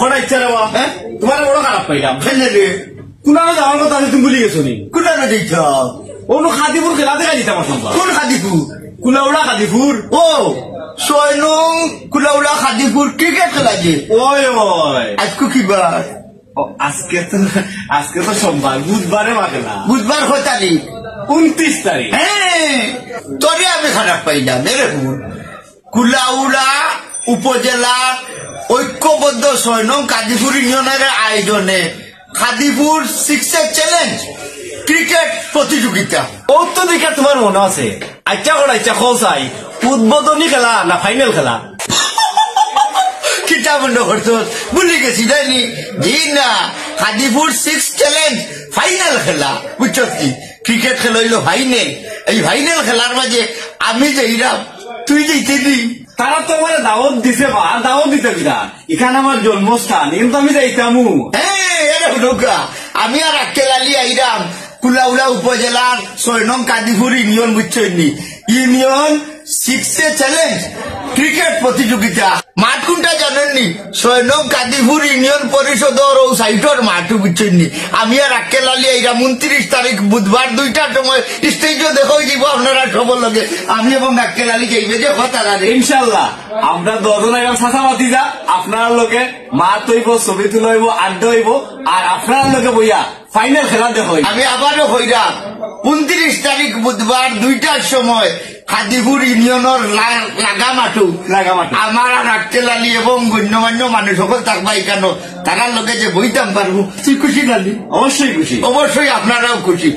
কোন ইচ্ছা রে বাবা হ্যাঁ তোমার বড় খারাপ পাইলাম রে কুনানো যাওয়ার কথা তুমি ভুলে গেছো নি কোনানো দিচ্ছ অনু খাদিপুর খেলা দেখা দিতাম সম্ভব কোন খাদিপুর কুলাউড়া খাদিপুর ও 6 নং কুলাউড়া খাদিপুর ক্রিকেট খেলা যে ওই ওই আজকে কি বার আজকে তো সোমবার বুধবারে মাখেলা বুধবার কয় তারিখ 29 তারিখ হ্যাঁ তোরে আমি খারাপ পাইলাম এরকম কুলাউড়া উপজেলার ঐক্যবদ্ধ 6 নং কাদিপুর ইউনিয়নের আয়োজনে খাদিপুর 6 চ্যালেঞ্জ ক্রিকেট প্রতিযোগিতা ও তো দেখে তোমার মনে আছে আচ্ছা করা ইচ্ছা খোঁজাই উদ্বোধনী খেলা না ফাইনাল খেলা কিতা বন্ধ করতো ভুলে গেছি জানি জি না খাদিপুর 6 চ্যালেঞ্জ ফাইনাল খেলা বুঝছো কি ক্রিকেট খেলা হইলো ফাইনাল এই ফাইনাল খেলার মাঝে আমি যাইরাম তুই যাইতে নি তারা তো আমার দাওয়াত দিছে বা দাওয়াত দিতে বিরা এখানে আমার জন্মস্থান কিন্তু আমি যাইতামু হ্যাঁ আমি আর আকেলালি আইরাম কুলাউড়া উপজেলার 6 নং কাদিপুর ইউনিয়ন বুঝছো ইউনিয়ন 6 চ্যালেঞ্জ ক্রিকেট প্রতিযোগিতা মাঠ কোনটা জানেননি 6 নং কাদিপুর ইউনিয়ন পরিষদর ও সাইটর মাঠ বুঝছেননি আমি আর আকেলালি আইরাম 29 তারিখ বুধবার 2টার সময় স্টেজও দেখাই দিব আপনারা সবার লগে আমি এবং আকেলালি যাইবে যে কথা ইনশাল্লাহ আমরা দর্জন আইলাম সাসামাতি যা আপনার লোকে মাঠ হইব ছবি তুলা হইব আড্ডা হইব আর আপনার লোকে বইয়া ফাইনাল খেলা দেখো আমি আবারও হইরাম 29 তারিখ বুধবার 2টার সময় খাদিপুর ইউনিয়নের লাগামাটু আমার আর আক্কেলালি এবং গণ্যমান্য মানুষ সকল থাকবা এখানে তারার লোকে যে বইতাম পারবো তুই খুশি লালি অবশ্যই খুশি অবশ্যই আপনারাও খুশি।